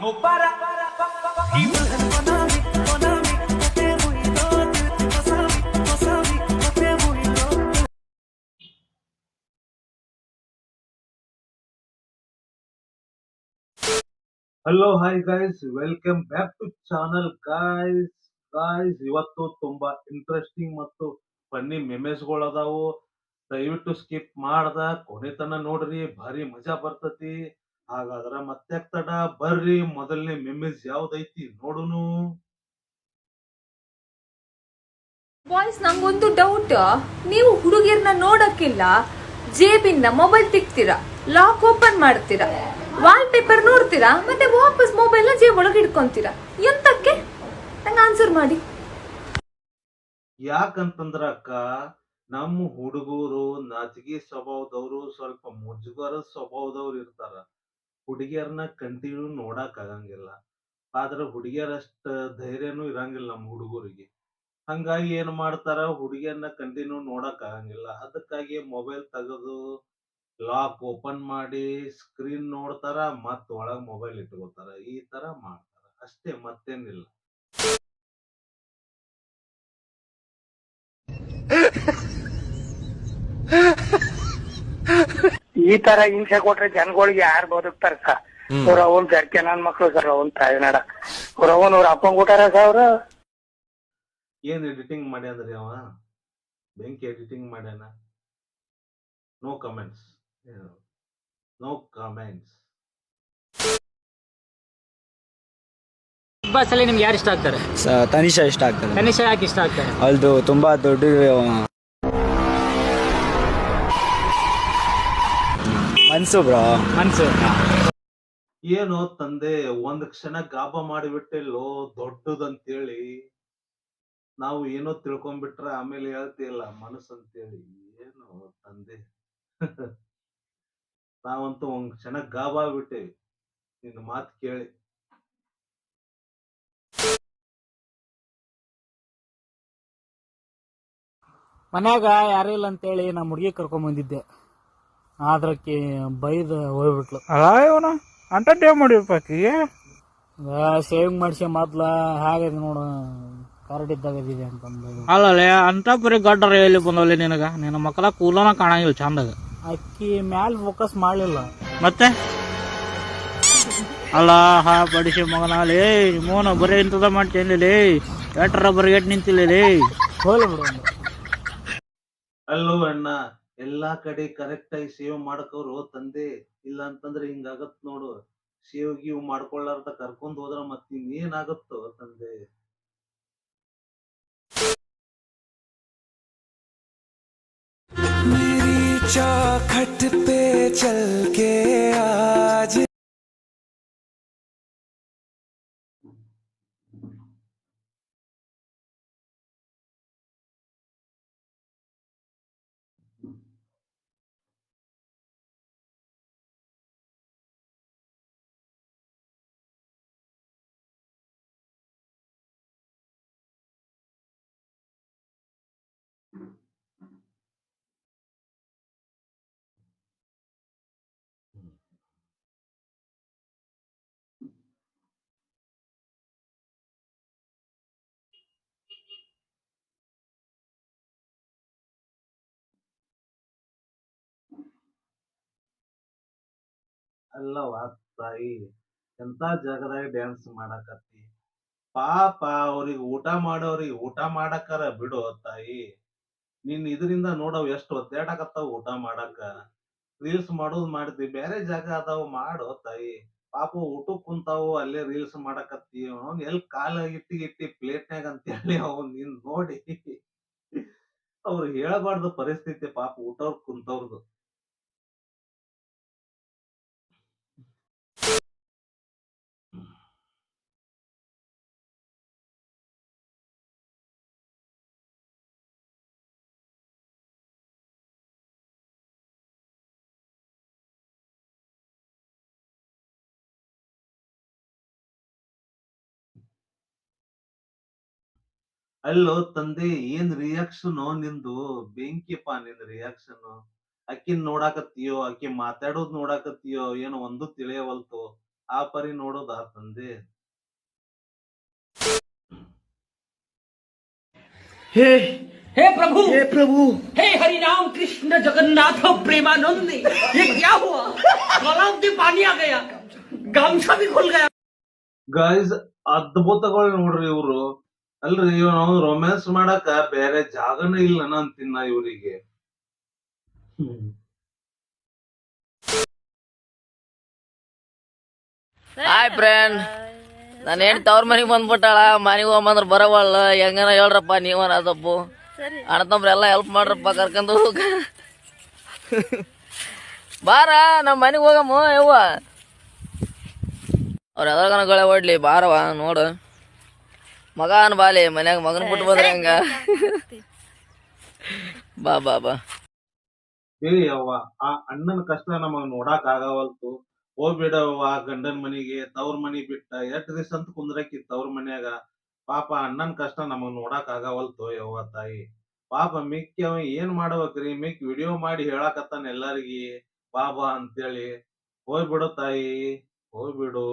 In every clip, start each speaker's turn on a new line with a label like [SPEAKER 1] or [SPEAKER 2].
[SPEAKER 1] No para, para, hello hi guys, welcome back to channel guys. ಇವತ್ತು ತುಂಬಾ interesting ಮತ್ತು funny ಮೆಮೆಸ್ಗಳು ಅದಾವು. ದಯವಿಟ್ಟು ಸ್ಕಿಪ್ ಮಾಡ್ದ ಕೊನೆತನ ನೋಡ್ರಿ, ಭಾರಿ ಮಜಾ ಬರ್ತತಿ. ಹಾಗಾದ್ರ ಮತ್ತೆ ತಡ, ಬರ್ರಿ ಮೊದಲನೇ ಮೆಮೆಸ್ ಯಾವ್ದೈತಿ ನೋಡುನು.
[SPEAKER 2] ಬಾಯ್ಸ್, ನಂಗೊಂದು ಡೌಟ್. ನೀವು ಹುಡುಗಿಯರ್ನ ನೋಡಕ್ಕಿಲ್ಲ ಜೇಬಿನ ಮೊಬೈಲ್ ತಿಕ್ತೀರಾ, ಲಾಕ್ ಓಪನ್ ಮಾಡ್ತೀರಾ, ವಾಲ್ ಪೇಪರ್ ನೋಡ್ತೀರಾ, ಮತ್ತೆ ವಾಪಸ್ ಮೊಬೈಲ್ ನ ಜೇಬ್ ಒಳಗೆ ಇಟ್ಕೊಂತೀರಾ. ಎಂತಕ್ಕೆ? ನಂಗೆ ಆನ್ಸರ್ ಮಾಡಿ.
[SPEAKER 1] ಯಾಕಂತಂದ್ರ ಅಕ್ಕ, ನಮ್ಮ ಹುಡುಗರು ನಾಚಿಗೆ ಸ್ವಭಾವದವ್ರು, ಸ್ವಲ್ಪ ಮುಜುಗರ ಸ್ವಭಾವದವ್ರು ಇರ್ತಾರ. ಹುಡುಗಿಯರ್ನ ಕಂಟಿನ್ಯೂ ನೋಡಕ್ ಆಗಂಗಿಲ್ಲ. ಆದ್ರ ಹುಡುಗಿಯರಷ್ಟ ಧೈರ್ಯನೂ ಇರಂಗಿಲ್ಲ ನಮ್ಮ ಹುಡುಗರಿಗೆ. ಹಂಗಾಗಿ ಏನ್ ಮಾಡ್ತಾರ, ಹುಡುಗಿಯರ್ನ ಕಂಟಿನ್ಯೂ ನೋಡಕ್ ಆಗಂಗಿಲ್ಲ. ಅದಕ್ಕಾಗಿ ಮೊಬೈಲ್ ತೆಗೆದು ಲಾಕ್ ಓಪನ್ ಮಾಡಿ ಸ್ಕ್ರೀನ್ ನೋಡ್ತಾರ, ಮತ್ ಒಳಗ್ ಮೊಬೈಲ್ ಇಟ್ಕೋತಾರ. ಈ ತರ ಮಾಡ್ತಾರ ಅಷ್ಟೇ, ಮತ್ತೇನಿಲ್ಲ.
[SPEAKER 3] ಈ ತರ ಹಿಂಸೆ ಕೊಟ್ರೆ ಜನಗಳಿಗೆ ಯಾರು ಬದುಕ್ತಾರಕ್ಕ? ಅವ್ರ ಅವನ್ ಜರ್ಕೆ ನನ್ ಮಕ್ಳು ಸರ್, ಅವನ್ ತಾಯಿನಾಡ ಅವ್ರ ಅವನ್ ಅವ್ರ ಅಪ್ಪಂಗ್ ಕೊಟ್ಟಾರ ಅವ್ರ.
[SPEAKER 1] ಏನ್ ಎಡಿಟಿಂಗ್ ಮಾಡ್ಯಾನ್ರಿ ಅವ? ಬೆಂಕಿ ಎಡಿಟಿಂಗ್ ಮಾಡ್ಯಾನ. No comments, no comments.
[SPEAKER 4] Bigg Boss ಅಲ್ಲಿ ನಿಮ್ಗೆ ಯಾರು ಇಷ್ಟ ಆಗ್ತಾರೆ?
[SPEAKER 5] ತನಿಷಾ ಇಷ್ಟ ಆಗ್ತದೆ.
[SPEAKER 4] ತನಿಷಾ ಯಾಕೆ ಇಷ್ಟ ಆಗ್ತಾರೆ?
[SPEAKER 5] ಅದು ತುಂಬಾ ದೊಡ್ಡ ಮನ್ಸು ಬ್ರೋ,
[SPEAKER 4] ಮನ್ಸು.
[SPEAKER 1] ಏನೋ ತಂದೆ, ಒಂದ್ ಕ್ಷಣ ಗಾಬ ಮಾಡಿಬಿಟ್ಟಿಲ್ಲೋ ದೊಡ್ಡದಂತೇಳಿ. ನಾವು ಏನೋ ತಿಳ್ಕೊಂಡ್ಬಿಟ್ರ ಆಮೇಲೆ ಹೇಳ್ತಿಲ್ಲ ಮನಸ್ಸಂತೇಳಿ. ಏನು ತಂದೆ ನಾವಂತೂ ಒಂದ್ ಕ್ಷಣ ಗಾಬ ಆಗ್ಬಿಟ್ಟೇವಿ ನಿನ್ನ ಮಾತು ಕೇಳಿ.
[SPEAKER 4] ಮನ್ಯಾಗ ಯಾರು ಇಲ್ಲ ಅಂತೇಳಿ ನಮ್ಮ ಹುಡುಗಿ ಕರ್ಕೊಂಡ್ ಬಂದಿದ್ದೆ. ಆದ್ರಕ್ಕೆ ಬೈದ ಹೋಗ್ಬಿಟ್ಲು.
[SPEAKER 6] ಇವನು ಅಂಟೇ ಮಾಡಿರ್ಬೇಕಿಗೆ
[SPEAKER 4] ಸೇವಿಂಗ್ ಮಾಡಿಸಿ ಮೊದ್ಲ ಹೇಗಿದೆ ನೋಡು, ಕರೆಕ್ಟ್ ಇದ್ದಾಗದಿದೆ ಅಂತಂದು.
[SPEAKER 6] ಅಲ್ಲೇ ಅಂತ ಬರೀ ಗಡ್ಡರ ಎಲ್ಲಿ ಬಂದವಲ್ಲಿ ನಿನಗ? ನಿನ್ನ ಮಕ್ಕಳ ಕೂಲನ ಕಾಣಂಗಿಲ್ಲ ಚಂದಾಗ.
[SPEAKER 4] ಅಕ್ಕಿ ಮ್ಯಾಲ ಫೋಕಸ್ ಮಾಡ್ಲಿಲ್ಲ.
[SPEAKER 6] ಮತ್ತೆ ಅಲ್ಲ ಹಾ ಬಡಿಸಿ ಮಗನಾಲೇ ಮೋನ ಬರೀ ಇಂಥದ ಮಾಡ್ತೇನೆ, ಎಟ್ರ ಬರೀ ನಿಂತಿಲ್ಲ.
[SPEAKER 4] ಹೋಗ್ಲಿ ಬಿಡು.
[SPEAKER 1] ಅಲ್ಲೋ ಅಣ್ಣ, ಎಲ್ಲಾ ಕಡೆ ಕರೆಕ್ಟ್ ಆಗಿ ಸೇವ್ ಮಾಡ್ಕೋರು ತಂದೆ. ಇಲ್ಲ ಅಂತಂದ್ರೆ ಹಿಂಗಾಗತ್ ನೋಡು. ಸೇವ್ ಗೀವ್ ಮಾಡ್ಕೊಳ್ಳಾರ್ದ ಕರ್ಕೊಂಡ್ ಹೋದ್ರ ಮತ್ ಇನ್ನೇನಾಗತ್ತೋ ತಂದೆ.
[SPEAKER 7] मेरी चौखट पे चल के आज
[SPEAKER 1] ಅಲ್ಲವ ತಾಯಿ, ಎಂತ ಜಾಗದಾಗ ಡ್ಯಾನ್ಸ್ ಮಾಡಾಕತ್ತಿ. ಪಾಪ ಅವ್ರಿಗೆ ಊಟ ಮಾಡೋರಿಗೆ ಊಟ ಮಾಡಾಕರ ಬಿಡು ತಾಯಿ. ನೀನ್ ಇದರಿಂದ ನೋಡವ್ ಎಷ್ಟು ಒದ್ದಾಡಕತ್ತಾವ ಊಟ ಮಾಡಾಕ. ರೀಲ್ಸ್ ಮಾಡೋದ್ ಮಾಡ್ತಿ, ಬೇರೆ ಜಾಗ ಅದಾವ ಮಾಡೋ ತಾಯಿ. ಪಾಪ ಊಟಕ್ ಕುಂತಾವು, ಅಲ್ಲೇ ರೀಲ್ಸ್ ಮಾಡಾಕತ್ತಿ. ಅವ್ನ್ ಎಲ್ ಕಾಲ ಇಟ್ಟಿ ಪ್ಲೇಟ್ನ್ಯಾಗ ಅಂತೇಳಿ ಅವ್ನ್ ನಿನ್ ನೋಡಿ ಅವ್ರು ಹೇಳಬಾರ್ದು ಪರಿಸ್ಥಿತಿ ಪಾಪ ಊಟವ್ರ ಕುಂತವ್ರದು. ಅಲ್ಲೋ ತಂದೆ, ಏನ್ ರಿಯಾಕ್ಷನ್ ನಿಂದು? ಬೆಂಕಿಪಾ ನಿನ್ ರಿಯಾಕ್ಷನ್. ಅಕ್ಕಿನ್ ನೋಡಾಕತ್ತೀಯೋ, ಅಕ್ಕಿ ಮಾತಾಡೋದ್ ನೋಡಾಕತ್ತೀಯೋ, ಏನೋ ಒಂದು ತಿಳಿಯವಲ್ತು. ಆ ಪರಿ ನೋಡೋದಾ ತಂದೆ.
[SPEAKER 8] हे प्रभु हे हरि राम कृष्ण जगन्नाथ प्रेमानंद ये क्या हुआ तालाब में पानी आ गया गामछा भी खुल गया
[SPEAKER 1] ಗೈಸ್ ಅದ್ಭುತಗಳು ನೋಡ್ರಿ ಇವ್ರು. ಅಲ್ರಿ ನಾವು ರೊಮ್ಯಾನ್ಸ್ ಮಾಡಾಕ ಬೇರೆ ಜಾಗನೇ ಇಲ್ಲ ಅಂತೀನ ಇವ್ರಿಗೆ.
[SPEAKER 9] ಹಾಯ್ ಫ್ರೆಂಡ್, ನಾನು ಹೆಂಡ್ತಿ ತವ್ರ ಮನೆಗೆ ಬಂದ್ಬಿಟ್ಟಾಳ. ಮನೆಗೆ ಹೋಗ್ಬಂದ್ರ ಬರವಲ್ಲ. ಹೆಂಗನ ಹೇಳ್ರಪ್ಪ ನೀವನ ಅದಪ್ಪು ಅಣ್ಣತಂಬ್ರೆಲ್ಲ ಹೆಲ್ಪ್ ಮಾಡ್ರಪ್ಪ ಕರ್ಕೊಂಡು ಹೋಗ. ಬಾರ ನಮ್ಮ ಮನೆಗೆ ಹೋಗಮ್ಮ ಯವ್ವ. ಅವ್ರ ಎದ್ರಗನ ಗಳೆ ಹೊಡ್ಲಿ ಬಾರವ ನೋಡು. ಮಗನ ಬಾಲಿ ಮನ್ಯಾಗ ಮಗನ ಬಿಟ್ಟು ಬಂದ್ರೆ ಹೆಂಗ. ಬಾ ಬಾ ಬಾ.
[SPEAKER 1] ಏ ಯವ್ವ, ಆ ಅಣ್ಣನ ಕಷ್ಟ ನಮಗ್ ನೋಡಾಕ್ ಆಗವಲ್ತು. ಹೋಗ್ಬಿಡವ್ವ ಗಂಡನ್ ಮನಿಗೆ. ತವ್ರ ಮನಿ ಬಿಟ್ಟ ಎಷ್ಟ್ ದಿವ್ಸ ಅಂತ ಕುಂದ್ರಕಿ ತವ್ರ ಮನ್ಯಾಗ. ಪಾಪ ಅಣ್ಣನ್ ಕಷ್ಟ ನಮಗ್ ನೋಡಾಕ್ ಆಗವಲ್ತು ಯವ್ವ ತಾಯಿ. ಪಾಪ ಮಿಕ್ಕಿ ಅವ ಏನ್ ಮಾಡ್ಬೇಕ್ರಿ, ಮಿಕ್ಕಿ ವಿಡಿಯೋ ಮಾಡಿ ಹೇಳಾಕತ್ತಾನ ಎಲ್ಲಾರಿಗಿ ಬಾಬಾ ಅಂತೇಳಿ. ಹೋಗ್ಬಿಡು ತಾಯಿ, ಹೋಗ್ಬಿಡು.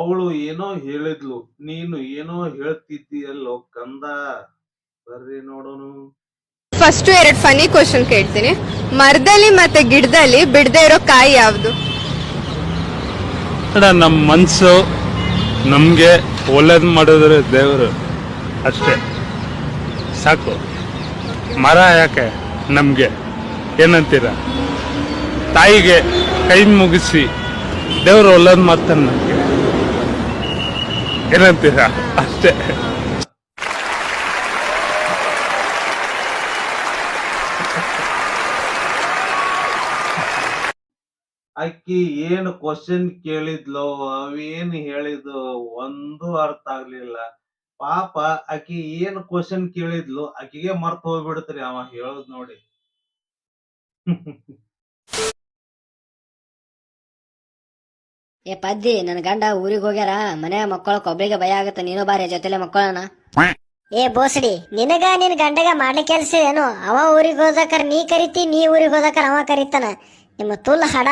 [SPEAKER 1] ಅವಳು ಏನೋ ಹೇಳಿದ್ಲು, ನೀನು ಏನೋ ಹೇಳ್ತಿದ್ದೀಯಲ್ಲೋ ಕಂದ. ಬರ್ರಿ ನೋಡೋನು.
[SPEAKER 10] ಫಸ್ಟ್ 2 ಫನಿ ಕ್ವಶನ್ ಕೇಳ್ತೀನಿ. ಮರದಲ್ಲಿ ಮತ್ತೆ ಗಿಡದಲ್ಲಿ ಬಿಡದೆ ಇರೋ ಕಾಯಿ ಯಾವ್ದು?
[SPEAKER 11] ನಮ್ಮ ಮನ್ಸು ನಮ್ಗೆ ಒಳ್ಳೇದ್ ಮಾಡಿದ್ರೆ ದೇವರು ಅಷ್ಟೇ ಸಾಕು. ಮರ ಯಾಕೆ ನಮ್ಗೆ ಏನಂತೀರ? ತಾಯಿಗೆ ಕೈ ಮುಗಿಸಿ ದೇವರು ಒಳ್ಳೇದ್ ಮಾಡ್ತಾನೆ ನಮ್ಗೆ, ಏನಂತೀರ? ಅಷ್ಟೇ.
[SPEAKER 1] ಆಕಿ ಏನ್ ಕ್ವಶನ್ ಕೇಳಿದ್ಲೋ ಅವೇನ್ ಹೇಳಿದ್ಲು ಒಂದು ಅರ್ಥ ಆಗ್ಲಿಲ್ಲ. ಪಾಪ ಆಕಿ ಏನ್ ಕ್ವಶನ್ ಕೇಳಿದ್ಲು ಆಕಿಗೆ ಮರ್ತ ಹೋಗ್ಬಿಡ್ತ್ರಿ ಅವ ಹೇಳೋದ್ ನೋಡಿ.
[SPEAKER 12] ಏ ಪದ್ದಿ, ನನ್ ಗಂಡ ಊರಿಗೆ ಹೋಗ್ಯಾರ. ಮನ್ಯಾಗ ಮಕ್ಕಳಕ್ ಒಬ್ಳಿಗೆ ಭಯ ಆಗತ್ತ. ನೀನು ಬಾರಿ ಜೊತೆಲೆ ಮಕ್ಕಳನ.
[SPEAKER 13] ಏ ಬೋಸಡಿ, ನಿನಗ ನಿನ್ ಗಂಡಗ ಮಾಡ್ಲಿಕ್ಕೆ ಕೆಲ್ಸ ಏನು? ಅವ ಊರಿಗೆ ಹೋದಕರ ನೀ ಕರಿತಿ, ನೀ ಊರಿಗೆ ಹೋದಕರ ಅವ ಕರಿತಾನ. ನಿಮ್ಮ ತುಲ್ ಹಡ.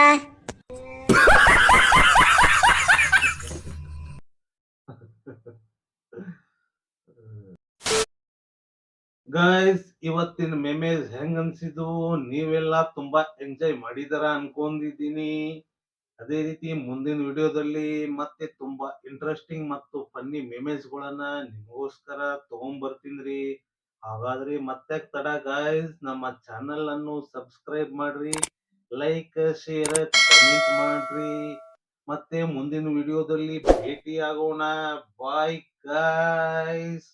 [SPEAKER 1] ಗೈಸ್, ಇವತ್ತಿನ ಮೆಮೇಜ್ ಹೆಂಗ್ ಅನ್ಸಿದ್ವು? ನೀವೆಲ್ಲ ತುಂಬಾ ಎಂಜಾಯ್ ಮಾಡಿದಾರ ಅನ್ಕೊಂಡಿದ್ದೀನಿ. ಅದೇ ರೀತಿ ಮುಂದಿನ ವಿಡಿಯೋದಲ್ಲಿ ಮತ್ತೆ ತುಂಬಾ ಇಂಟ್ರೆಸ್ಟಿಂಗ್ ಮತ್ತು ಫನ್ನಿ ಮೆಮೇಜ್ ಗಳನ್ನ ನಿಮಗೋಸ್ಕರ ತಗೊಂಡ್ಬರ್ತೀನ್ರಿ. ಹಾಗಾದ್ರೆ ಮತ್ತೆ ತಡ ಗೈಸ್, ನಮ್ಮ ಚಾನೆಲ್ ಅನ್ನು ಸಬ್ಸ್ಕ್ರೈಬ್ ಮಾಡ್ರಿ, ಲೈಕ್ ಶೇರ್ ಕಮೆಂಟ್ ಮಾಡ್ರಿ. ಮತ್ತೆ ಮುಂದಿನ ವಿಡಿಯೋದಲ್ಲಿ ಭೇಟಿ ಆಗೋಣ. Bye guys.